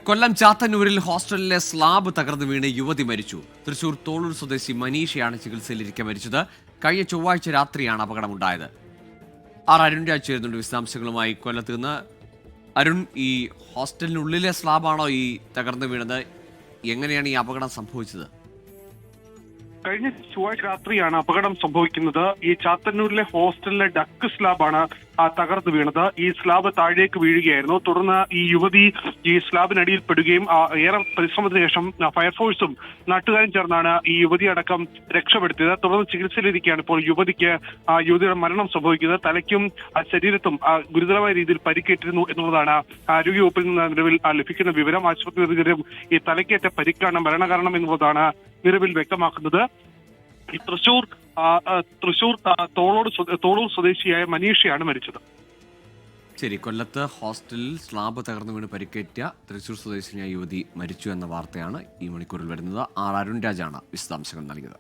കൊല്ലം ചാത്തന്നൂരിൽ ഹോസ്റ്റലിലെ സ്ലാബ് തകർന്നു വീണ് യുവതി മരിച്ചു. തൃശൂർ തോളൂർ സ്വദേശി മനീഷയാണ് ചികിത്സയിലിരിക്കെ മരിച്ചത്. കഴിഞ്ഞ ചൊവ്വാഴ്ച രാത്രിയാണ് അപകടമുണ്ടായത്. അരുൺ രാജ് ചേരുന്നുണ്ട് വിശദാംശങ്ങളുമായി കൊല്ലത്ത് നിന്ന്. അരുൺ, ഈ ഹോസ്റ്റലിനുള്ളിലെ സ്ലാബാണോ ഈ തകർന്നു വീണത്? എങ്ങനെയാണ് ഈ അപകടം സംഭവിച്ചത്? കഴിഞ്ഞ ചൊവ്വാഴ്ച രാത്രിയാണ് അപകടം സംഭവിക്കുന്നത്. ഈ ചാത്തന്നൂരിലെ ഹോസ്റ്റലിലെ ഡക്ക് സ്ലാബാണ് തകർന്നു വീണത്. ഈ സ്ലാബ് താഴേക്ക് വീഴുകയായിരുന്നു. തുടർന്ന് ഈ യുവതി ഈ സ്ലാബിനടിയിൽ പെടുകയും ഏറെ പരിശ്രമത്തിന് ശേഷം ഫയർഫോഴ്സും നാട്ടുകാരും ചേർന്നാണ് ഈ യുവതി അടക്കം രക്ഷപ്പെടുത്തിയത്. തുടർന്ന് ചികിത്സയിലിരിക്കുകയാണ് ഇപ്പോൾ യുവതിയുടെ മരണം സംഭവിക്കുന്നത്. തലയ്ക്കും ശരീരത്തും ഗുരുതരമായ രീതിയിൽ പരിക്കേറ്റിരുന്നു എന്നുള്ളതാണ് ആരോഗ്യവകുപ്പിൽ നിന്ന് നിലവിൽ ലഭിക്കുന്ന വിവരം. ആശുപത്രി അധികൃതരും ഈ തലയ്ക്കേറ്റ പരിക്കാണ് മരണകാരണം എന്നുള്ളതാണ് നിലവിൽ വ്യക്തമാക്കുന്നത്. ഈ തൃശൂർ തോളൂർ സ്വദേശിയായ മനീഷയാണ് മരിച്ചത്. ശരി, കൊല്ലത്ത് ഹോസ്റ്റലിൽ സ്ലാബ് തകർന്നു വീണ് പരിക്കേറ്റ തൃശൂർ സ്വദേശിനിയായ യുവതി മരിച്ചു എന്ന വാർത്തയാണ് ഈ മണിക്കൂറിൽ വരുന്നത്. അരുൺ രാജാണ് വിശദാംശങ്ങൾ നൽകിയത്.